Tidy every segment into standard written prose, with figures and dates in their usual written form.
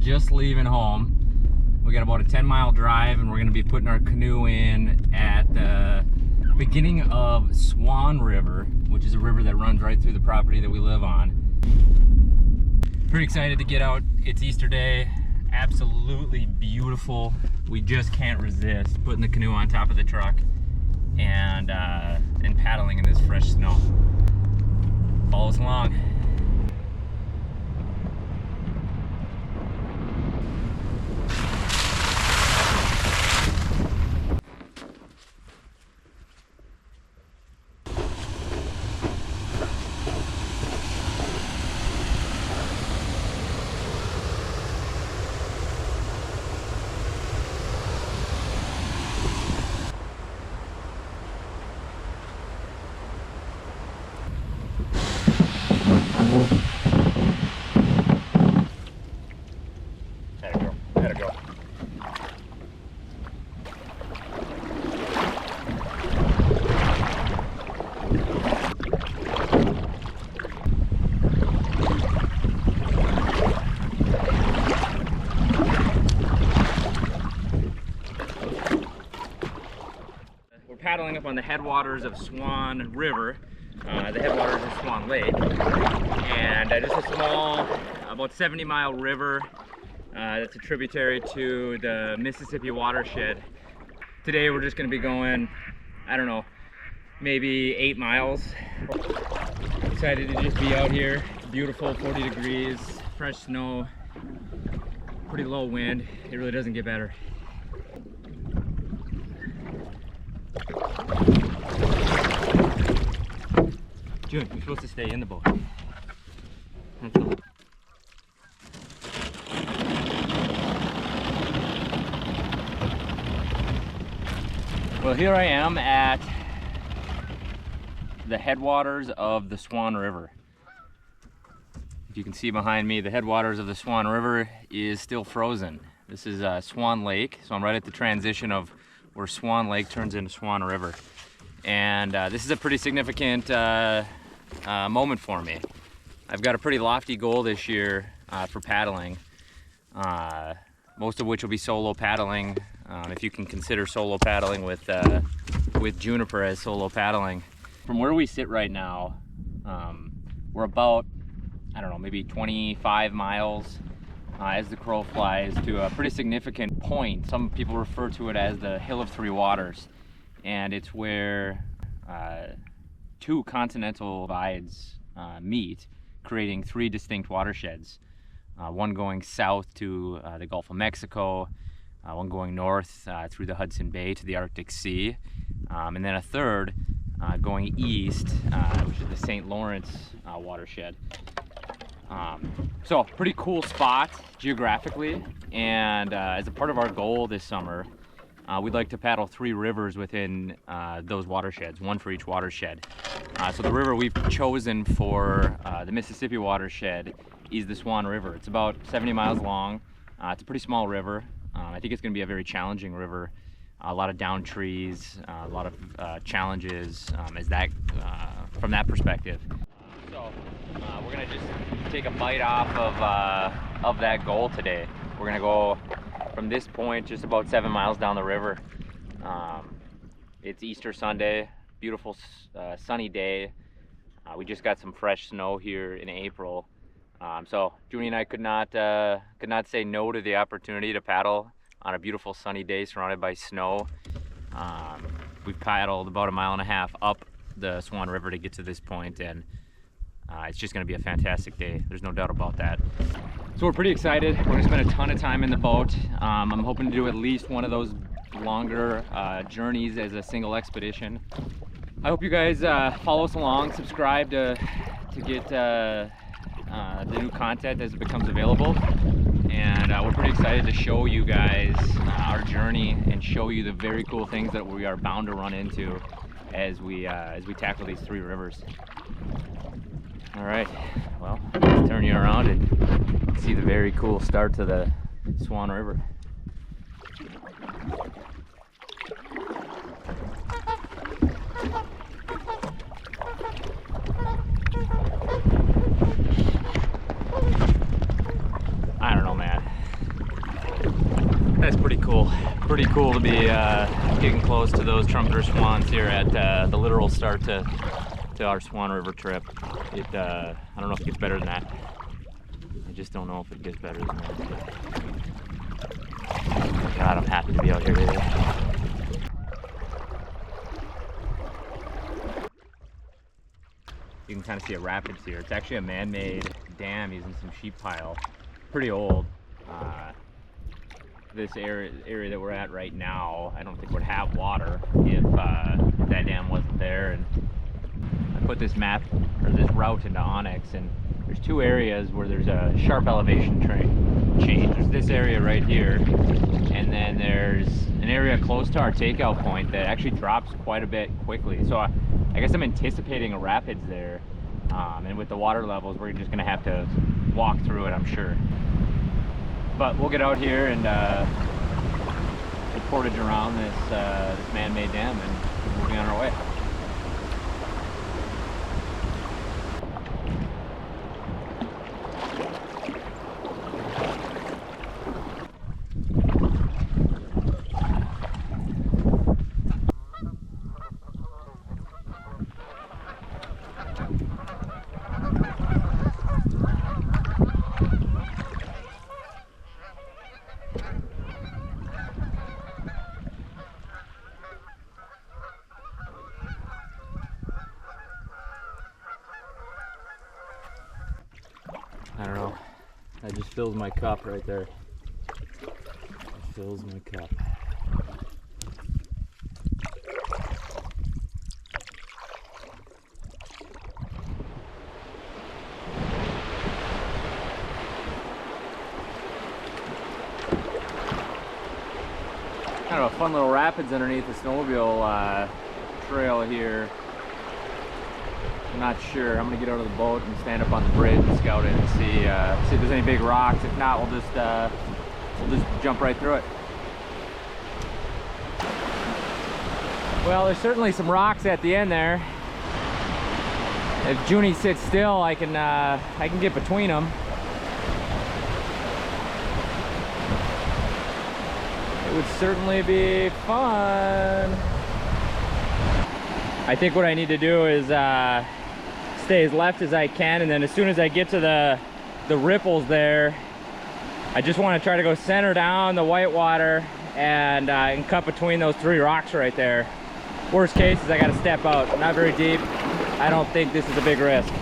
just leaving home. We got about a 10-mile drive, and we're going to be putting our canoe in at the beginning of Swan River, which is a river that runs right through the property that we live on. Pretty excited to get out. It's Easter day. Absolutely beautiful. We just can't resist putting the canoe on top of the truck and paddling in this fresh snow. Follow us along. Gotta go. We're paddling up on the headwaters of Swan River, the headwaters of Swan Lake, and just a small, about 70-mile river. That's a tributary to the Mississippi watershed. Today we're just going to be going, I don't know, maybe 8 miles. Excited to just be out here. It's beautiful, 40 degrees, fresh snow, pretty low wind. It really doesn't get better. June, you're supposed to stay in the boat. Well, here I am at the headwaters of the Swan River. If you can see behind me, the headwaters of the Swan River is still frozen. This is Swan Lake, so I'm right at the transition of where Swan Lake turns into Swan River. And this is a pretty significant moment for me. I've got a pretty lofty goal this year for paddling, most of which will be solo paddling. If you can consider solo paddling with Juniper as solo paddling. From where we sit right now, we're about, I don't know, maybe 25 miles as the crow flies to a pretty significant point. Some people refer to it as the Hill of Three Waters, and it's where two continental divides meet, creating three distinct watersheds. One going south to the Gulf of Mexico, one going north through the Hudson Bay to the Arctic Sea, and then a third going east, which is the St. Lawrence watershed. So pretty cool spot geographically, and as a part of our goal this summer, we'd like to paddle 3 rivers within those watersheds, one for each watershed. So the river we've chosen for the Mississippi watershed is the Swan River. It's about 70 miles long. It's a pretty small river. I think it's going to be a very challenging river. A lot of down trees, a lot of challenges from that perspective. So we're going to just take a bite off of that goal today. We're going to go from this point just about 7 miles down the river. It's Easter Sunday, beautiful sunny day. We just got some fresh snow here in April. So Junie and I could not say no to the opportunity to paddle on a beautiful sunny day surrounded by snow. We've paddled about 1.5 miles up the Swan River to get to this point, and it's just going to be a fantastic day. There's no doubt about that. So we're pretty excited. We're going to spend a ton of time in the boat. I'm hoping to do at least one of those longer journeys as a single expedition. I hope you guys follow us along, subscribe to get the new content as it becomes available, and we're pretty excited to show you guys our journey and show you the very cool things that we are bound to run into as we tackle these 3 rivers. All right, well, let's turn you around and see the very cool start to the Swan River. I don't know, man. cool to be getting close to those trumpeter swans here at the literal start to our Swan River trip. I don't know if it gets better than that. I just don't know if it gets better than that. God, I'm happy to be out here today. You can kind of see a rapids here. It's actually a man-made dam using some sheep pile. Pretty old. This area that we're at right now, I don't think would have water if that dam wasn't there. And I put this map, or this route, into Onyx, and there's two areas where there's a sharp elevation change. There's this area right here, and then there's an area close to our takeout point that actually drops quite a bit quickly. So I guess I'm anticipating a rapids there, and with the water levels, we're just gonna have to walk through it, I'm sure. But we'll get out here and portage around this man-made dam, and we'll be on our way. I don't know, that just fills my cup right there. It fills my cup. Kind of a fun little rapids underneath the snowmobile trail here. I'm not sure. I'm gonna get out of the boat and stand up on the bridge and scout it and see if there's any big rocks. If not, we'll just jump right through it. Well, there's certainly some rocks at the end there. If Junie sits still, I can get between them. It would certainly be fun. I think what I need to do is stay as left as I can, and then as soon as I get to the ripples there, I just want to try to go center down the whitewater and cut between those three rocks right there. Worst case is I got to step out. Not very deep. I don't think this is a big risk.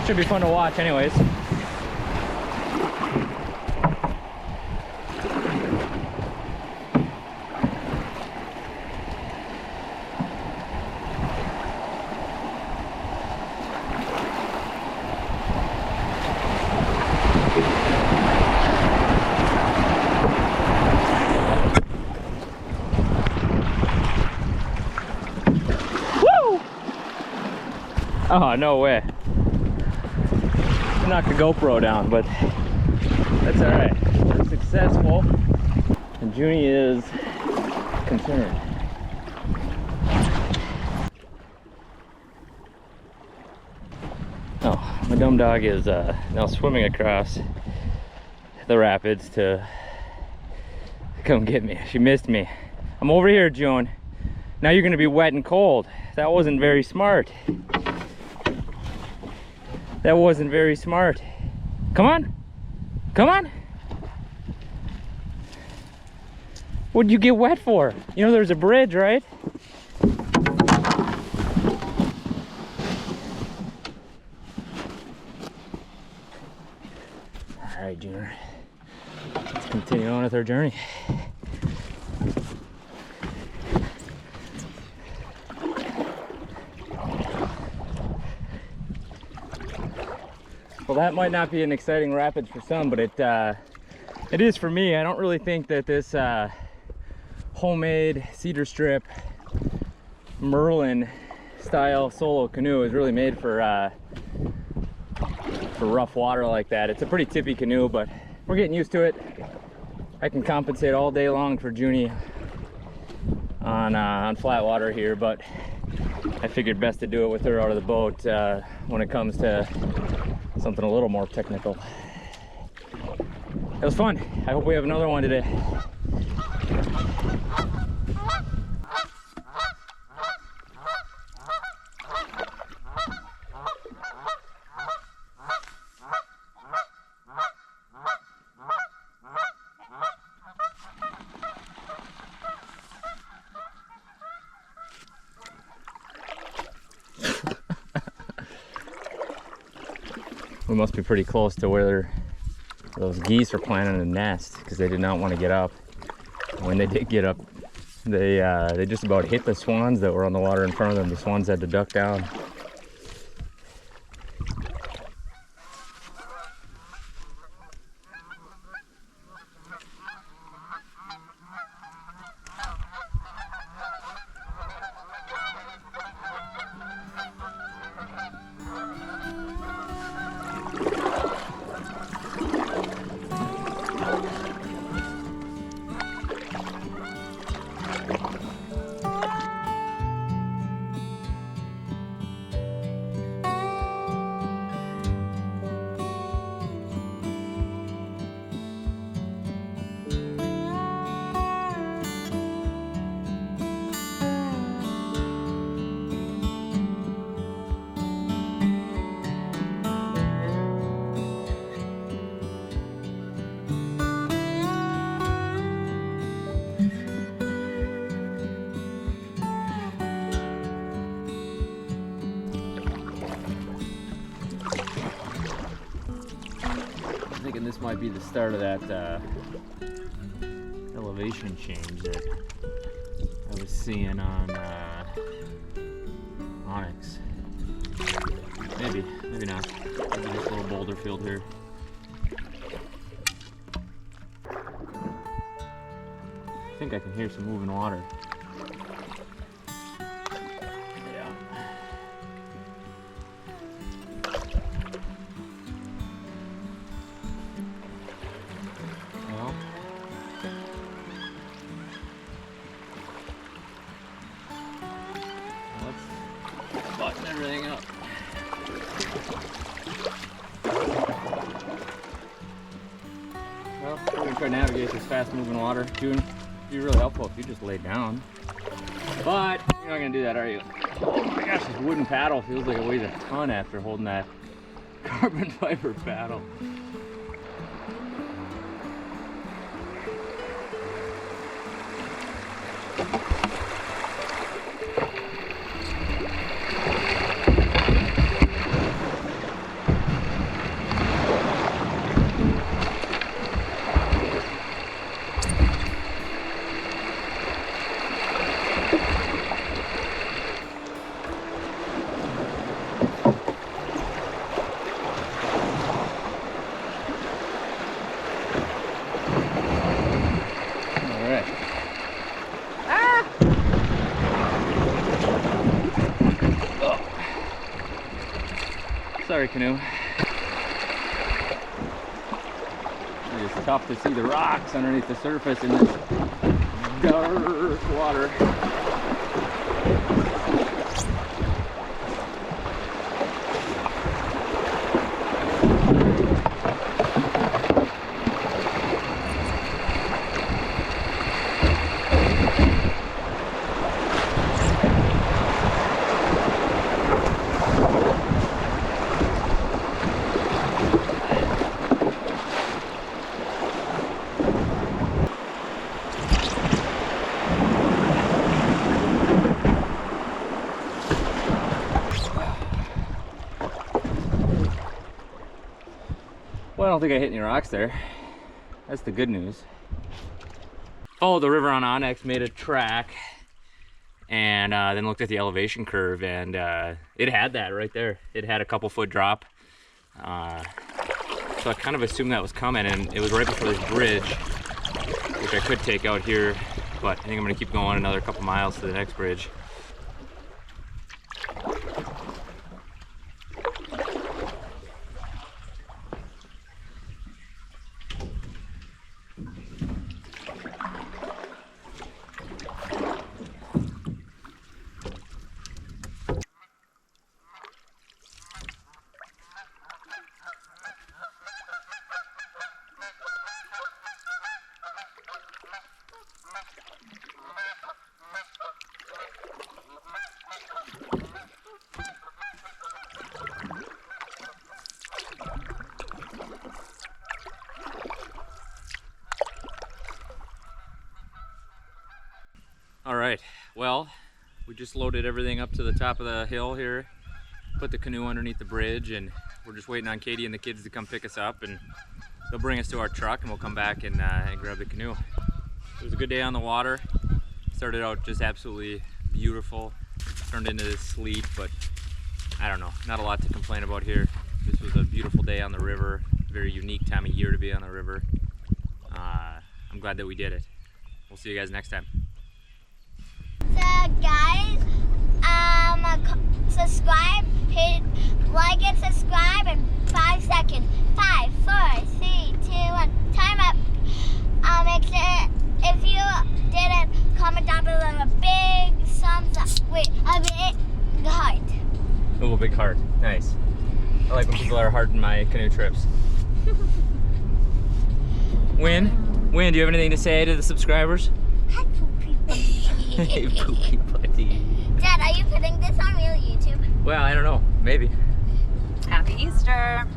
Should be fun to watch anyways. Oh, no way. Knocked the GoPro down, but that's all right. We're successful, and Junie is concerned. Oh, my dumb dog is now swimming across the rapids to come get me. She missed me. I'm over here, June. Now you're gonna be wet and cold. That wasn't very smart. That wasn't very smart. Come on. Come on. What'd you get wet for? You know there's a bridge, right? All right, Juniper. Let's continue on with our journey. Well, that might not be an exciting rapids for some, but it is for me. I don't really think that this homemade cedar strip Merlin style solo canoe is really made for rough water like that. It's a pretty tippy canoe, but we're getting used to it. I can compensate all day long for Junie on flat water here, but I figured best to do it with her out of the boat when it comes to something a little more technical. It was fun. I hope we have another one today. We must be pretty close to where those geese were planning a nest, because they did not want to get up. When they did get up, they just about hit the swans that were on the water in front of them. The swans had to duck down. Thinking this might be the start of that elevation change that I was seeing on Onyx. Maybe not. Maybe this little boulder field here. I think I can hear some moving water. Button everything up. Well, we're gonna try to navigate this fast moving water. June, it'd be really helpful if you just laid down. But you're not gonna do that, are you? Oh my gosh, this wooden paddle feels like it weighs a ton after holding that carbon fiber paddle. Sorry, Canoe. It's tough to see the rocks underneath the surface in this dark water. Well, I don't think I hit any rocks there. That's the good news. Followed the river on Onyx, made a track, and then looked at the elevation curve, and it had that right there. It had a couple foot drop. So I kind of assumed that was coming, and it was right before this bridge, which I could take out here, but I think I'm gonna keep going another couple miles to the next bridge. All right, well, we just loaded everything up to the top of the hill here, put the canoe underneath the bridge, and we're just waiting on Katie and the kids to come pick us up, and they'll bring us to our truck, and we'll come back and grab the canoe. It was a good day on the water. Started out just absolutely beautiful. Turned into this sleet, but I don't know, not a lot to complain about here. This was a beautiful day on the river. Very unique time of year to be on the river. I'm glad that we did it. We'll see you guys next time. So guys, subscribe, hit like and subscribe in 5 seconds. 5, 4, 3, 2, 1, time up. Make sure, if you didn't, comment down below a big thumbs up. Wait, a big heart. Oh, big heart. Nice. I like when people are hearting my canoe trips. Win, do you have anything to say to the subscribers? Hi, poopy buddy. Hey, poopy buddy. Dad, are you putting this on real YouTube? Well, I don't know. Maybe. Happy Easter.